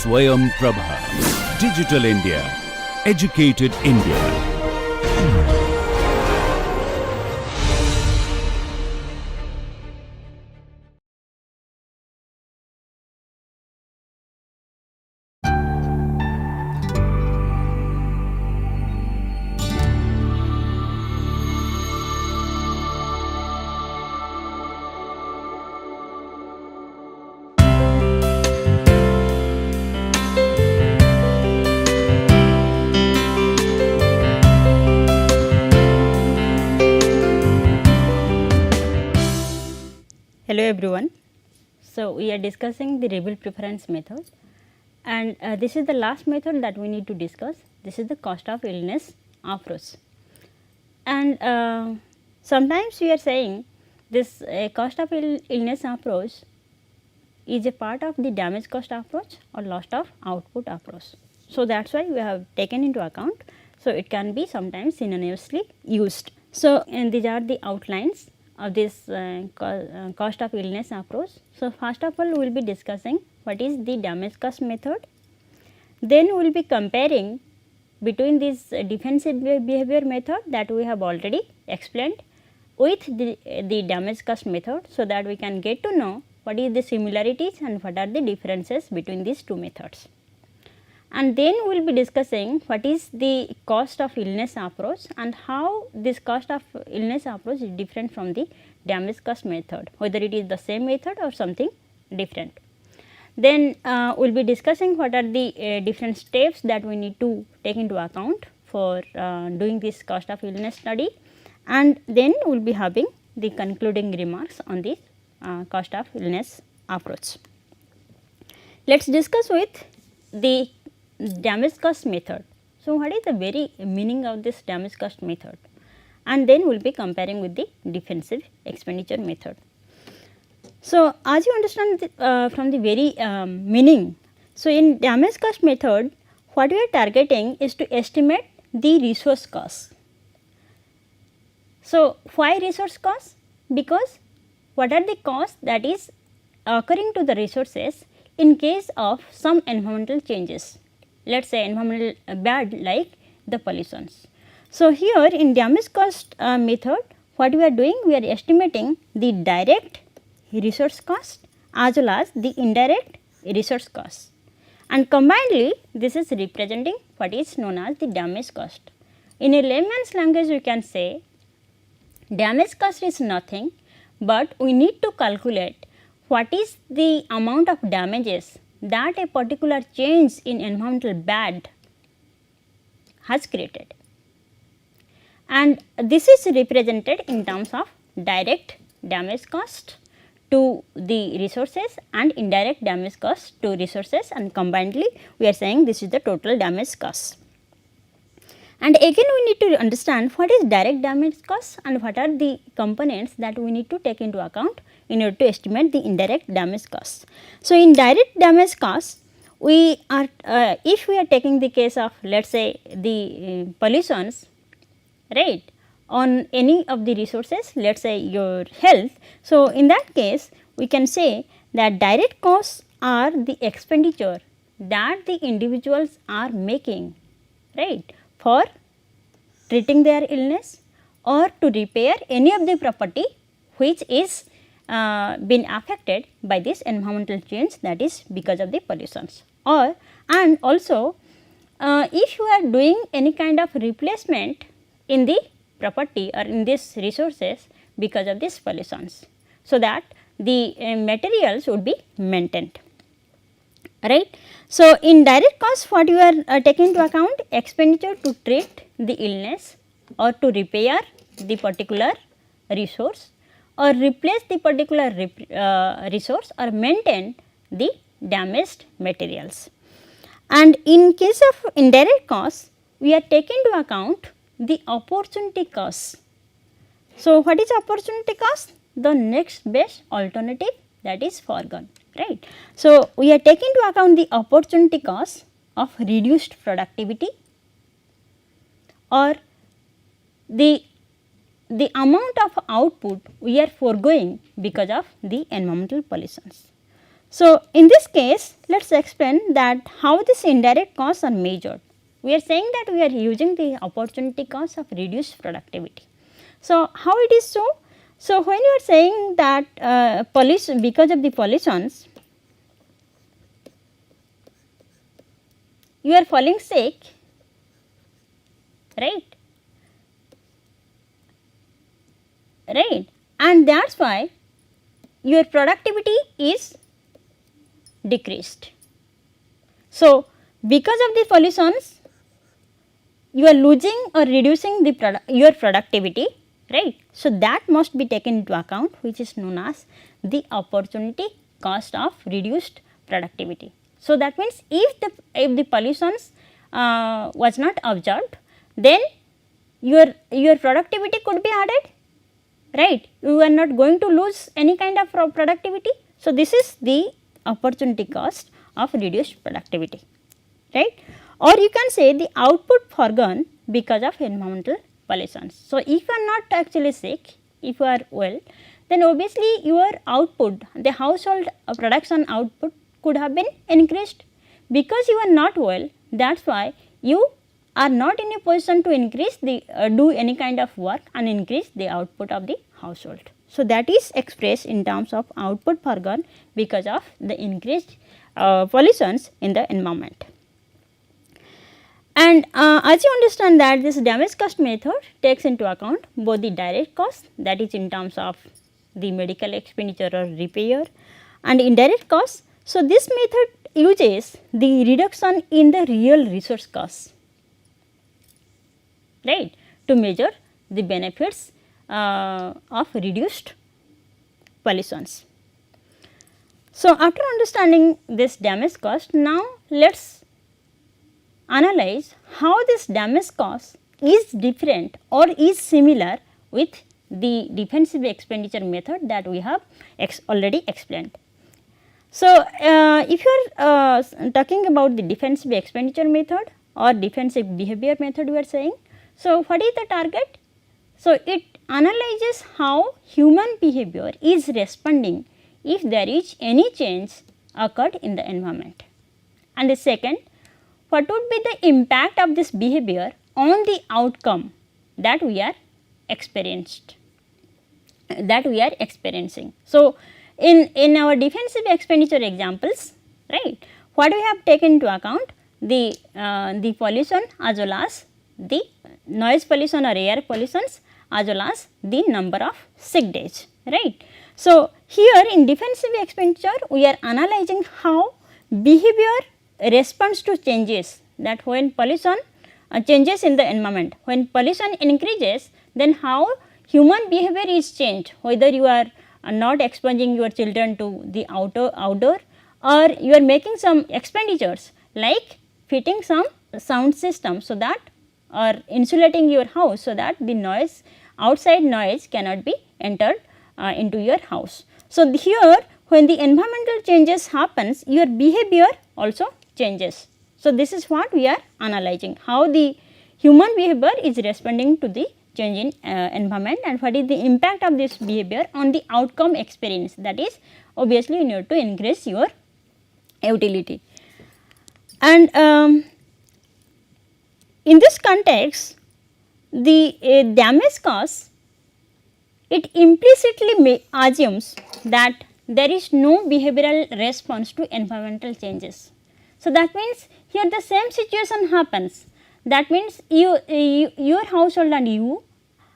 Swayam Prabha. Digital India. Educated India. Hello everyone. So, we are discussing the rebel preference method, and this is the last method that we need to discuss. This is the cost of illness approach, and sometimes we are saying this cost of illness approach is a part of the damage cost approach or loss of output approach. So, that is why we have taken into account. So, it can be sometimes synonymously used. So, and these are the outlines of this cost of illness approach. So, first of all we will be discussing what is the damage cost method, then we will be comparing between this defensive behavior method that we have already explained with the damage cost method, so that we can get to know what is the similarities and what are the differences between these two methods. And then we will be discussing what is the cost of illness approach and how this cost of illness approach is different from the damage cost method, whether it is the same method or something different. Then we will be discussing what are the different steps that we need to take into account for doing this cost of illness study, and then we will be having the concluding remarks on the cost of illness approach. Let us discuss with the damage cost method. So, what is the very meaning of this damage cost method, and then we will be comparing with the defensive expenditure method. So, as you understand from the very meaning, so in damage cost method what we are targeting is to estimate the resource cost. So, why resource cost? Because what are the costs that is occurring to the resources in case of some environmental changes, let us say environmental bad like the pollutions. So, here in damage cost method what we are doing, we are estimating the direct resource cost as well as the indirect resource cost, and combinedly this is representing what is known as the damage cost. In a layman's language we can say damage cost is nothing but we need to calculate what is the amount of damages that a particular change in environmental bad has created, and this is represented in terms of direct damage cost to the resources and indirect damage cost to resources, and combinedly we are saying this is the total damage cost. And again we need to understand what is direct damage cost and what are the components that we need to take into account in order to estimate the indirect damage cost. So, in direct damage cost we are if we are taking the case of let us say the pollutions, right, on any of the resources, let us say your health. So, in that case we can say that direct costs are the expenditure that the individuals are making, right, for treating their illness or to repair any of the property which is been affected by this environmental change, that is because of the pollutions, or and also if you are doing any kind of replacement in the property or in these resources because of these pollutions, so that the materials would be maintained, right. So, in direct cost what you are taking into account, expenditure to treat the illness or to repair the particular resource or replace the particular resource or maintain the damaged materials. And in case of indirect costs we are taking into account the opportunity cost. So, what is opportunity cost? The next best alternative that is foregone, right. So, we are taking into account the opportunity cost of reduced productivity or the amount of output we are foregoing because of the environmental pollutions. So, in this case let us explain that how these indirect costs are measured. We are saying that we are using the opportunity cost of reduced productivity. So, how it is so? So, when you are saying that because of the pollutions you are falling sick, right, and that is why your productivity is decreased. So, because of the pollutions you are losing or reducing the your productivity, right. So, that must be taken into account, which is known as the opportunity cost of reduced productivity. So, that means if the pollutions was not observed, then your productivity could be added, right. You are not going to lose any kind of productivity. So, this is the opportunity cost of reduced productivity, right. Or you can say the output foregone because of environmental pollutions. So, if you are not actually sick, if you are well, then obviously your output, the household production output could have been increased. Because you are not well, that is why you are not in a position to increase the do any kind of work and increase the output of the household. So, that is expressed in terms of output foregone because of the increased pollutions in the environment. And as you understand that this damage cost method takes into account both the direct cost, that is in terms of the medical expenditure or repair, and indirect cost. So, this method uses the reduction in the real resource costs, right, to measure the benefits of reduced pollutions. So, after understanding this damage cost, now let us analyze how this damage cost is different or is similar with the defensive expenditure method that we have already explained. So, if you are talking about the defensive expenditure method or defensive behavior method we are saying, so what is the target? So, it analyzes how human behavior is responding if there is any change occurred in the environment. And the second, what would be the impact of this behavior on the outcome that we are experiencing. So, in our defensive expenditure examples, right, what we have taken into account the pollution as well as the noise pollution or air pollutions as well as the number of sick days, right. So, here in defensive expenditure we are analyzing how behavior responds to changes, that when pollution changes in the environment, when pollution increases, then how human behavior is changed, whether you are not exposing your children to the outdoor or you are making some expenditures like fitting some sound system, so that or insulating your house, so that the noise, outside noise cannot be entered into your house. So, here when the environmental changes happens, your behavior also changes. So, this is what we are analyzing, how the human behavior is responding to the change in environment and what is the impact of this behavior on the outcome experience, that is obviously you need to increase your utility. And in this context, the damage cost, it implicitly assumes that there is no behavioral response to environmental changes. So, that means here the same situation happens, that means your household and you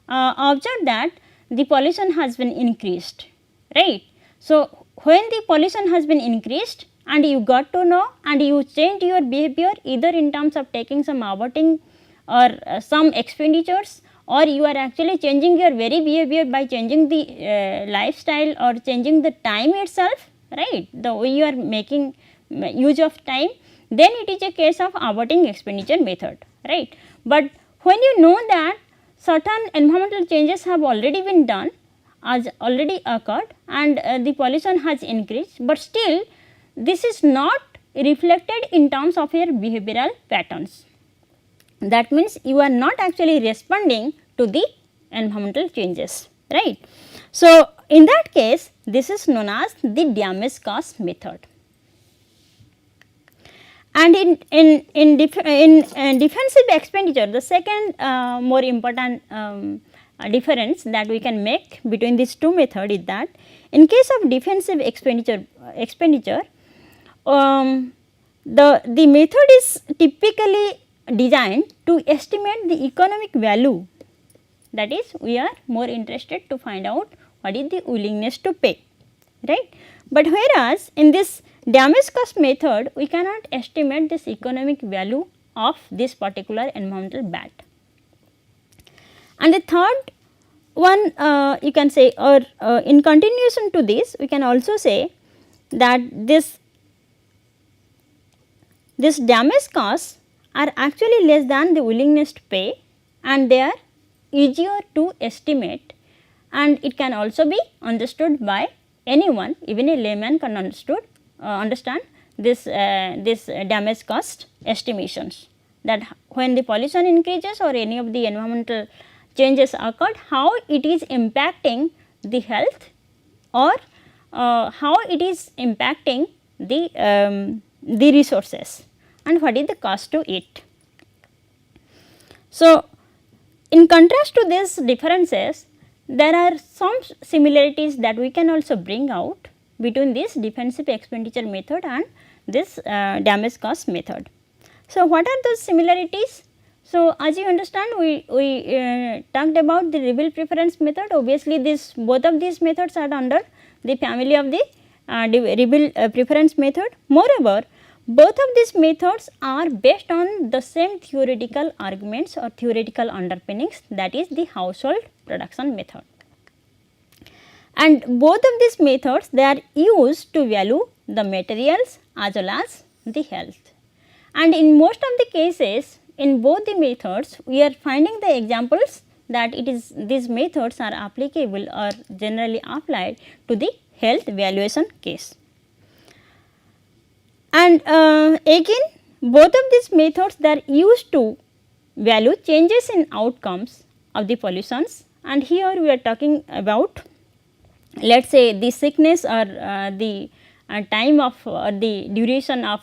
observe that the pollution has been increased, right. So, when the pollution has been increased and you got to know and you change your behavior either in terms of taking some aborting or some expenditures, or you are actually changing your very behavior by changing the lifestyle or changing the time itself, right, the way you are making use of time, then it is a case of aborting expenditure method, right. But when you know that certain environmental changes have already been done, has already occurred and the pollution has increased, but still this is not reflected in terms of your behavioral patterns. That means you are not actually responding to the environmental changes, right. So, in that case this is known as the damage cost method. And in defensive expenditure, the second more important difference that we can make between these two methods is that in case of defensive expenditure, the method is typically designed to estimate the economic value, that is we are more interested to find out what is the willingness to pay, right. But whereas in this damage cost method we cannot estimate this economic value of this particular environmental bad. And the third one you can say, or in continuation to this we can also say that this damage costs are actually less than the willingness to pay, and they are easier to estimate, and it can also be understood by anyone, even a layman can understand this damage cost estimations, that when the pollution increases or any of the environmental changes occurred, how it is impacting the health, or how it is impacting the resources, and what is the cost to it. So, in contrast to these differences, there are some similarities that we can also bring out between this defensive expenditure method and this damage cost method. So, what are those similarities? So, as you understand, we talked about the reveal preference method. Obviously, both of these methods are under the family of the reveal preference method. Moreover, both of these methods are based on the same theoretical arguments or theoretical underpinnings, that is the household production method. And both of these methods, they are used to value the materials as well as the health. And in most of the cases in both the methods, we are finding the examples that these methods are applicable or generally applied to the health valuation case. And again, both of these methods, they are used to value changes in outcomes of the pollutions, and here we are talking about, let us say, the sickness or the time of or the duration of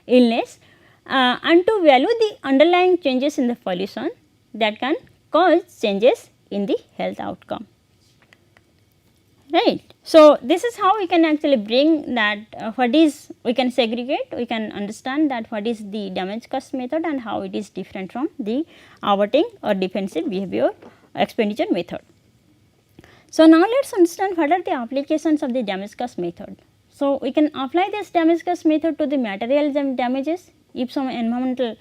illness, and to value the underlying changes in the pollution that can cause changes in the health outcome, right. So, this is how we can actually bring that we can segregate, we can understand that what is the damage cost method and how it is different from the averting or defensive behavior expenditure method. So, now let us understand what are the applications of the damage cost method. So, we can apply this damage cost method to the materials and damages. If some environmental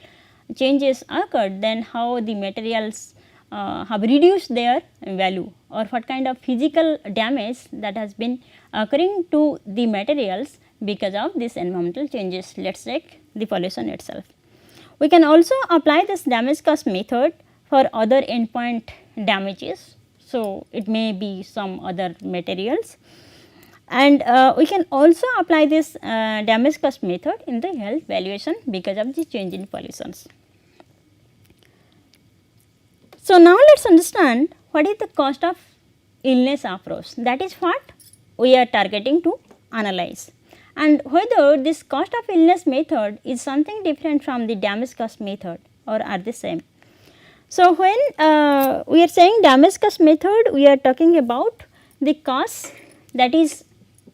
changes occurred, then how the materials have reduced their value, or what kind of physical damage that has been occurring to the materials because of these environmental changes, let us take the pollution itself. We can also apply this damage cost method for other endpoint damages. So, it may be some other materials, and we can also apply this damage cost method in the health valuation because of the change in pollutions. So, now let us understand what is the cost of illness approach, that is what we are targeting to analyze, and whether this cost of illness method is something different from the damage cost method or are the same. So, when we are saying damage cost method, we are talking about the cost that is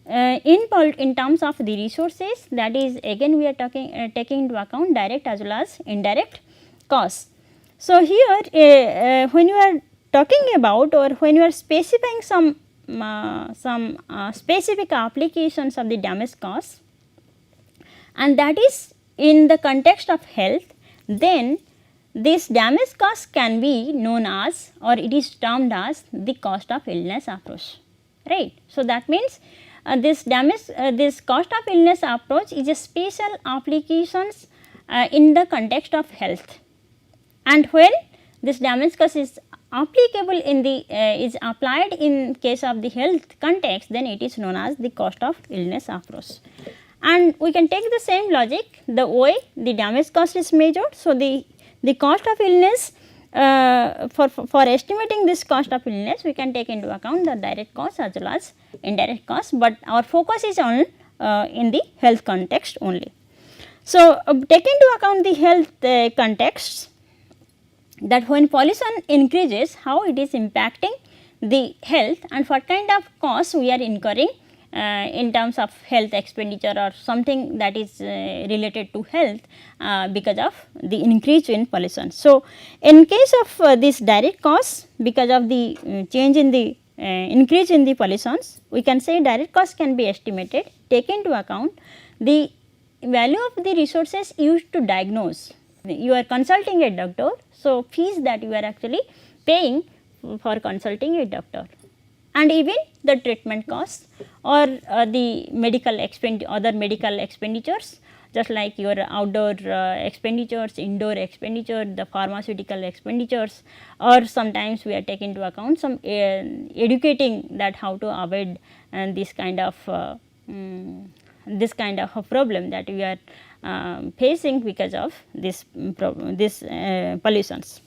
in terms of the resources, that is again we are taking into account direct as well as indirect costs. So, here when you are talking about, or when you are specifying some specific applications of the damage cost, and that is in the context of health, then this damage cost can be known as, or it is termed as, the cost of illness approach, right. So, that means this cost of illness approach is a special applications in the context of health, and when this damage cost is applicable in the is applied in case of the health context, then it is known as the cost of illness approach. And we can take the same logic, the way the damage cost is measured. So, the cost of illness for estimating this cost of illness, we can take into account the direct cost as well as indirect cost, but our focus is on in the health context only. So, take into account the health context, that when pollution increases, how it is impacting the health and what kind of costs we are incurring in terms of health expenditure or something that is related to health because of the increase in pollution. So, in case of this direct costs, because of the change in the increase in the pollutions, we can say direct cost can be estimated, take into account the value of the resources used to diagnose. You are consulting a doctor, so fees that you are actually paying for consulting a doctor, and even the treatment costs or the other medical expenditures, just like your outdoor expenditures, indoor expenditure, the pharmaceutical expenditures, or sometimes we are taking into account some educating that how to avoid this kind of a problem that we are facing because of this pollutions.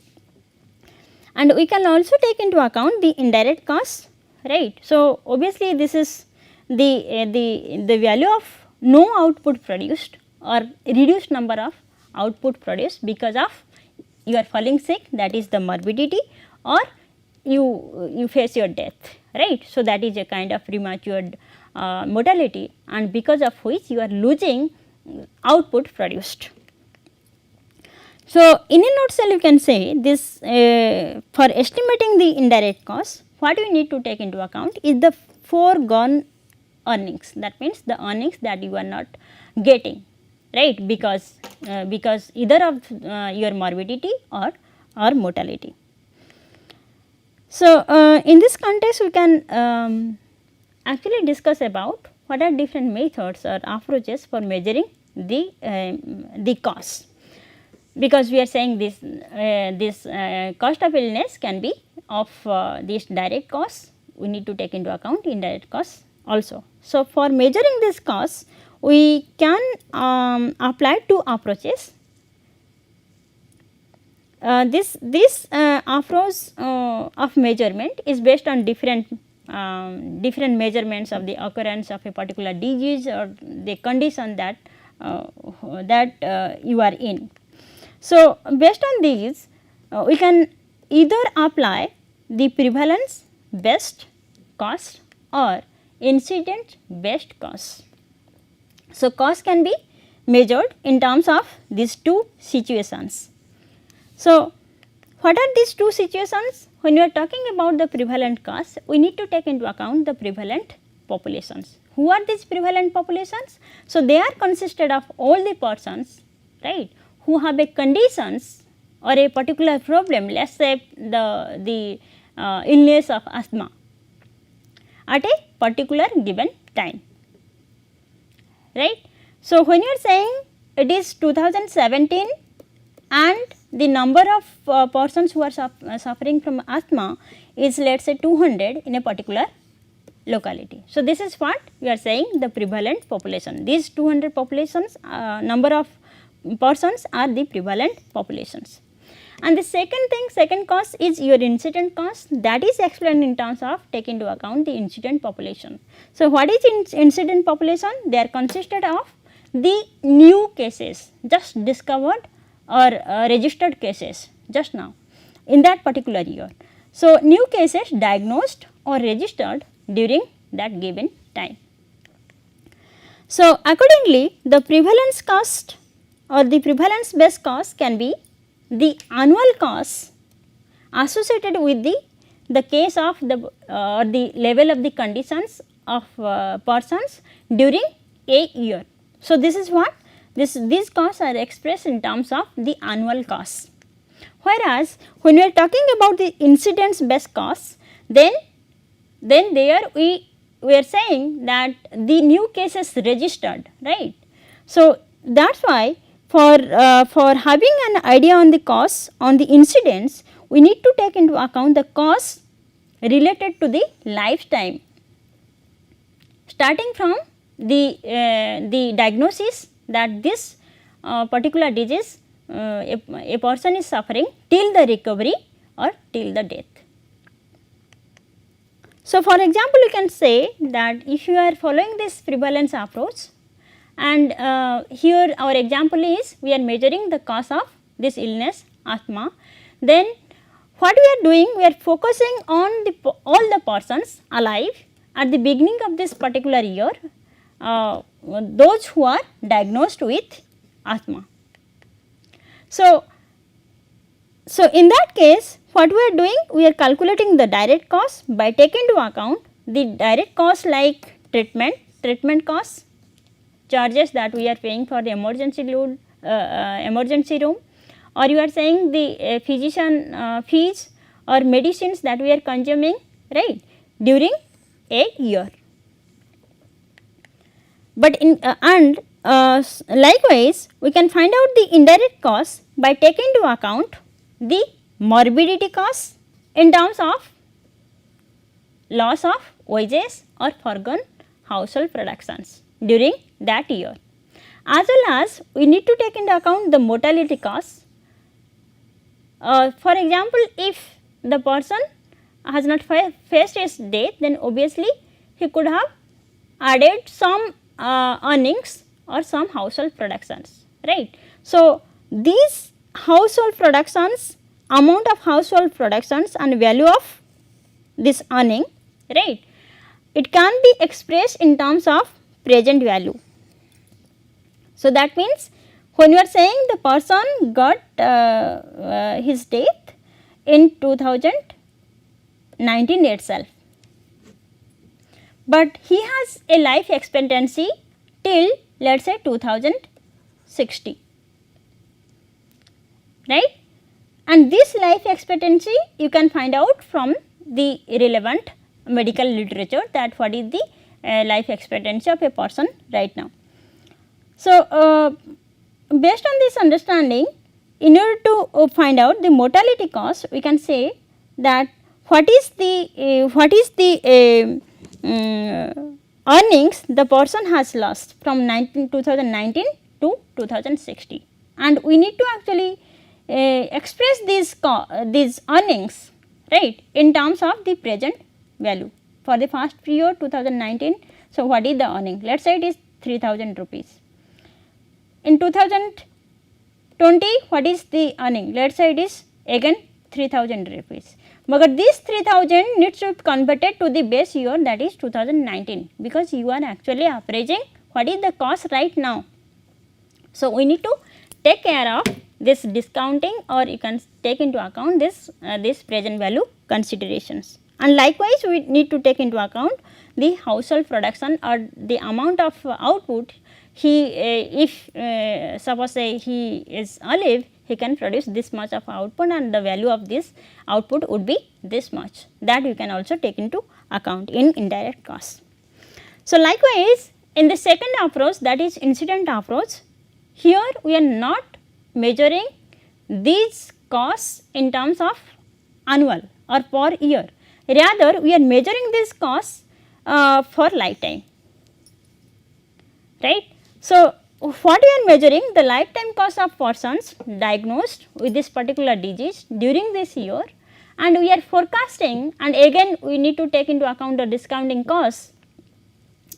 And we can also take into account the indirect costs, right. So, obviously, this is the value of no output produced or reduced number of output produced because of you are falling sick, that is the morbidity, or you face your death, right. So, that is a kind of premature mortality, and because of which you are losing output produced. So, in a nutshell, you can say this for estimating the indirect cost, what we need to take into account is the foregone earnings, that means the earnings that you are not getting, right, because either of your morbidity or mortality. So, in this context we can actually discuss about what are different methods or approaches for measuring the cost, because we are saying this cost of illness can be of these direct costs, we need to take into account indirect costs also. So, for measuring this cost, we can apply two approaches. This approach of measurement is based on different measurements of the occurrence of a particular disease or the condition that you are in. So, based on these we can either apply the prevalence based cost or incident based cost. So, cost can be measured in terms of these two situations. So, what are these two situations? When we are talking about the prevalent cost, we need to take into account the prevalent populations. Who are these prevalent populations? So, they are consisted of all the persons, right, who have a conditions or a particular problem, let us say the illness of asthma at a particular given time, right. So, when you are saying it is 2017 and the number of persons who are suffering from asthma is let us say 200 in a particular locality. So, this is what we are saying the prevalent population, these 200 populations number of persons are the prevalent populations. And the second cost is your incident cost, that is explained in terms of take into account the incident population. So, what is incident population? They are consisted of the new cases just discovered or registered cases just now in that particular year. So, new cases diagnosed or registered during that given time. So, accordingly the prevalence cost or the prevalence based cost can be the annual cost associated with the case of the level of the conditions of persons during a year. So, this is what these costs are expressed in terms of the annual costs. Whereas, when we are talking about the incidence based costs, then there we are saying that the new cases registered, right. So, that is why for having an idea on the costs on the incidence, we need to take into account the costs related to the lifetime, starting from the diagnosis that this particular disease a person is suffering till the recovery or till the death. So, for example, you can say that if you are following this prevalence approach, and here our example is we are measuring the cause of this illness asthma, then what we are doing, we are focusing on all the persons alive at the beginning of this particular year, those who are diagnosed with asthma. So, in that case what we are doing, we are calculating the direct cost by taking into account the direct cost like treatment costs, charges that we are paying for the emergency room, or you are saying the physician fees or medicines that we are consuming, right, during a year. But likewise we can find out the indirect costs by taking into account the morbidity costs in terms of loss of wages or foregone household productions during that year, as well as we need to take into account the mortality costs. For example, if the person has not faced his death, then obviously he could have added some earnings or some household productions, right. So, these household productions, amount of household productions and value of this earning, right, it can be expressed in terms of present value. So, that means when you are saying the person got his death in 2019 itself, but he has a life expectancy till let us say 2060, right, and this life expectancy you can find out from the relevant medical literature that what is the life expectancy of a person right now. So, based on this understanding, in order to find out the mortality cost, we can say that what is the earnings the person has lost from 2019 to 2060, and we need to actually express these earnings, right, in terms of the present value. For the first year 2019, so what is the earning? Let us say it is 3000 rupees. In 2020, what is the earning? Let us say it is again 3000 rupees. But this 3000 needs to be converted to the base year, that is 2019, because you are actually appraising what is the cost right now. So, we need to take care of this discounting, or you can take into account this present value considerations. And likewise we need to take into account the household production or the amount of output he if suppose say he is alive, he can produce this much of output and the value of this output would be this much, that you can also take into account in indirect costs. So, likewise in the second approach, that is incident approach, here we are not measuring these costs in terms of annual or per year, rather we are measuring these costs for lifetime, right. So, what we are measuring, the lifetime cost of persons diagnosed with this particular disease during this year, and we are forecasting, and again we need to take into account the discounting costs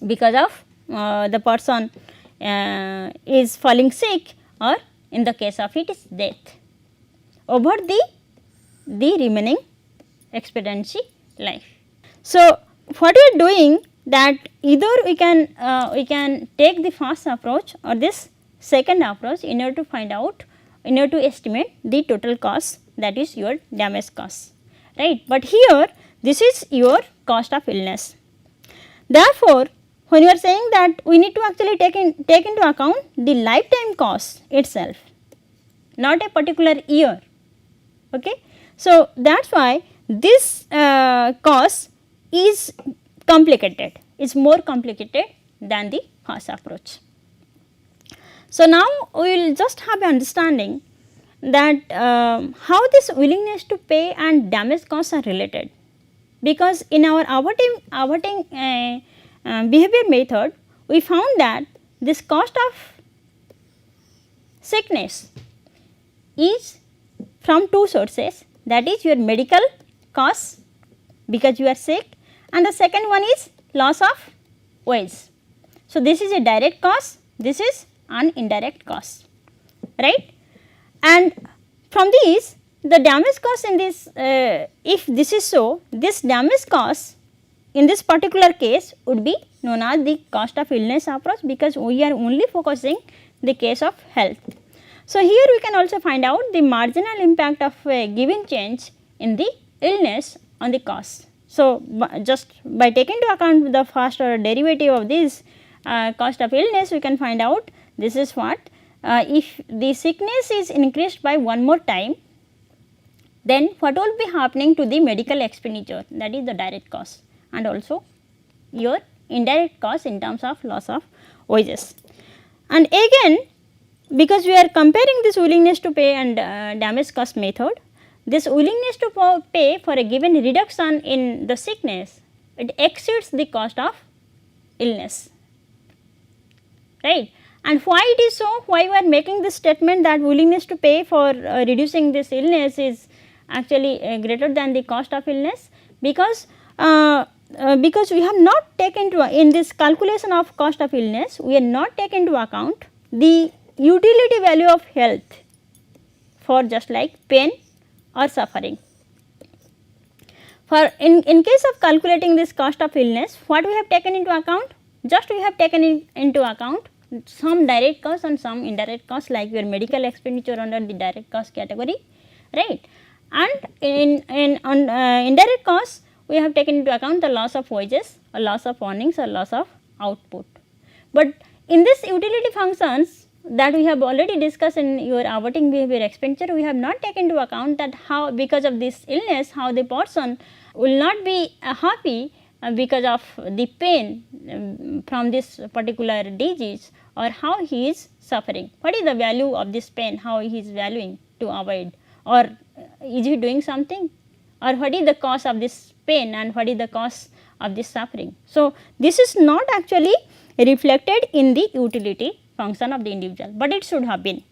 because of the person is falling sick, or in the case of it is death, over the remaining expectancy life. So, what we are doing, that either we can take the first approach or this second approach in order to find out, in order to estimate the total cost, that is your damage cost, right. But here this is your cost of illness. Therefore, when you are saying that we need to actually take into account the lifetime cost itself, not a particular year, okay. So, that is why this cost is complicated, is more complicated than the first approach. So, now we will just have an understanding that how this willingness to pay and damage costs are related, because in our awarding behavior method, we found that this cost of sickness is from two sources, that is your medical costs because you are sick, and the second one is loss of wage. So, this is a direct cost, this is an indirect cost, right. And from these the damage cost in this, if this is so, this damage cost in this particular case would be known as the cost of illness approach, because we are only focusing the case of health. So, here we can also find out the marginal impact of a given change in the illness on the cost. So, just by taking into account the first order derivative of this cost of illness, we can find out this is what, if the sickness is increased by one more time, then what will be happening to the medical expenditure, that is the direct cost, and also your indirect cost in terms of loss of wages. And again, because we are comparing this willingness to pay and damage cost method, this willingness to pay for a given reduction in the sickness, it exceeds the cost of illness, right. And why it is so, why we are making this statement that willingness to pay for reducing this illness is actually greater than the cost of illness, because we have not taken in this calculation of cost of illness, we are not taken into account the utility value of health for just like pain or suffering. For in case of calculating this cost of illness, what we have taken into account? Just we have taken into account some direct costs and some indirect costs, like your medical expenditure under the direct cost category, right. And in indirect costs, we have taken into account the loss of wages or loss of earnings or loss of output. But in this utility functions that we have already discussed in your awarding behavior expenditure, we have not taken into account that how, because of this illness, how the person will not be happy because of the pain from this particular disease, or how he is suffering. What is the value of this pain, how he is valuing to avoid, or is he doing something, or what is the cause of this pain and what is the cause of this suffering. So, this is not actually reflected in the utility function of the individual, but it should have been.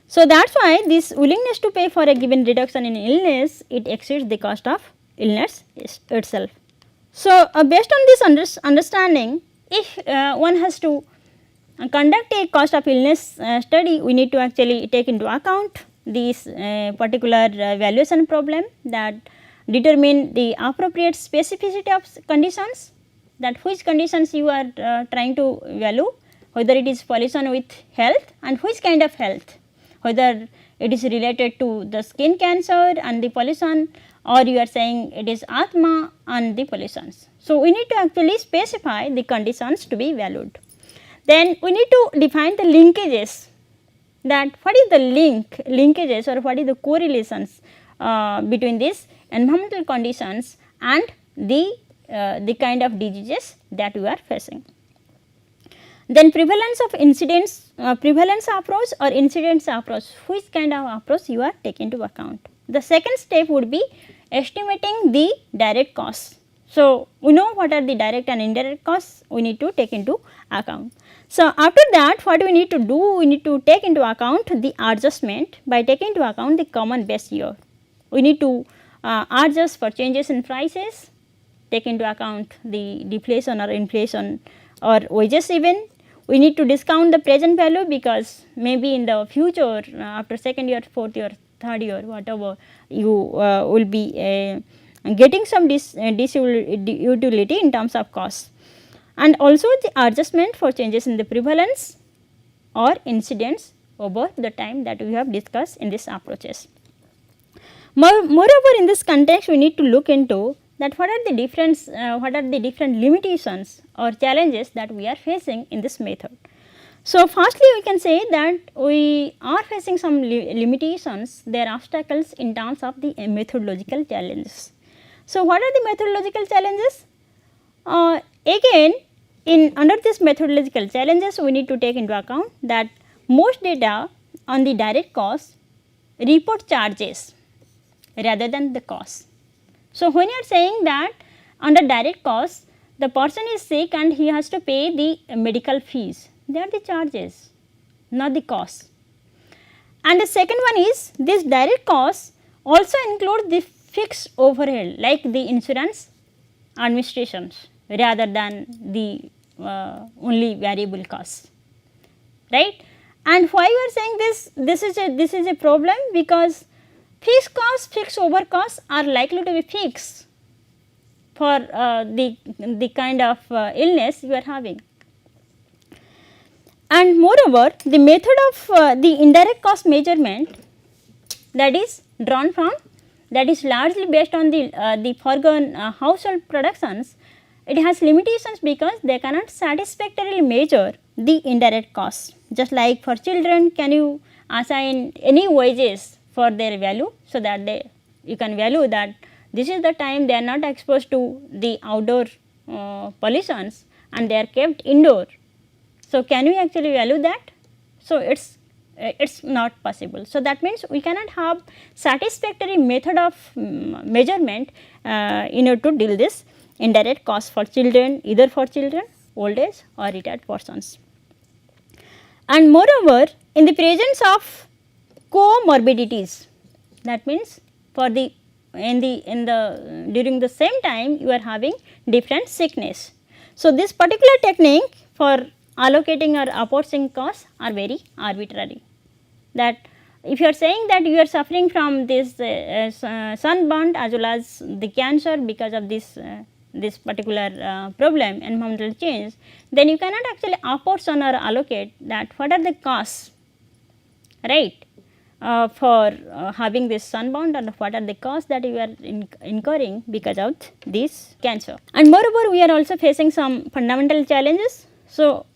So, that is why this willingness to pay for a given reduction in illness, it exceeds the cost of illness itself. So, based on this understanding, if one has to conduct a cost of illness study, we need to actually take into account this particular valuation problem that determine the appropriate specificity of conditions, that which conditions you are trying to value, whether it is pollution with health and which kind of health, whether it is related to the skin cancer and the pollution, or you are saying it is asthma and the pollutions. So, we need to actually specify the conditions to be valued. Then we need to define the linkages, that what is the linkages or what is the correlations between these environmental conditions and the kind of diseases that we are facing. Then prevalence of incidents, prevalence approach or incidence approach, which kind of approach you are taking into account. The second step would be estimating the direct costs. So, we know what are the direct and indirect costs, we need to take into account. So, after that what we need to do, we need to take into account the adjustment by taking into account the common base year. We need to adjust for changes in prices, take into account the deflation or inflation or wages even. We need to discount the present value, because maybe in the future after second year, fourth year, third year, whatever, you will be getting some utility in terms of cost, and also the adjustment for changes in the prevalence or incidence over the time that we have discussed in these approaches. Moreover, in this context we need to look into that what are the different limitations or challenges that we are facing in this method. So, firstly we can say that we are facing some limitations, there are obstacles in terms of the methodological challenges. So, what are the methodological challenges? Again, under this methodological challenges, we need to take into account that most data on the direct cost report charges rather than the cost. So, when you are saying that under direct cost, the person is sick and he has to pay the medical fees, they are the charges, not the cost. And the second one is this direct costs also include the fixed overhead like the insurance administrations rather than the only variable costs, right. And why you are saying this is a problem, because fixed costs, fixed over costs are likely to be fixed for the kind of illness you are having. And moreover, the method of the indirect cost measurement that is drawn from, that is largely based on the foregone household productions, it has limitations because they cannot satisfactorily measure the indirect costs. Just like for children, can you assign any wages for their value, so that you can value that this is the time they are not exposed to the outdoor pollutions and they are kept indoor. So, can we actually value that? So, it is not possible. So, that means we cannot have satisfactory method of measurement in order to deal this indirect cost for children, either for children, old age or retired persons. And moreover, in the presence of comorbidities, that means for the during the same time you are having different sickness. So, this particular technique for allocating or apportioning costs are very arbitrary. That if you are saying that you are suffering from this sunburn as well as the cancer because of this particular problem, environmental change, then you cannot actually apportion or allocate that what are the costs, right, for having this sunburn, and what are the costs that you are incurring because of this cancer. And moreover, we are also facing some fundamental challenges. So,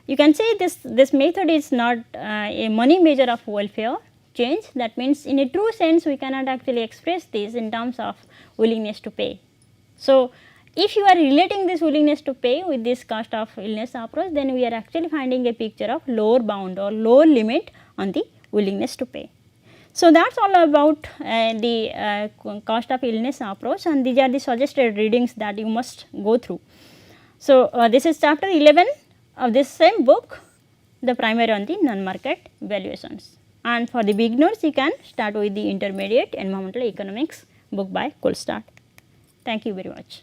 you can say this method is not a money measure of welfare change. That means, in a true sense we cannot actually express this in terms of willingness to pay. So, if you are relating this willingness to pay with this cost of illness approach, then we are actually finding a picture of lower bound or lower limit on the willingness to pay. So, that is all about the cost of illness approach, and these are the suggested readings that you must go through. So, this is chapter 11 of this same book, the primary on the non-market valuations. And for the beginners, you can start with the intermediate environmental economics book by Cold Start. Thank you very much.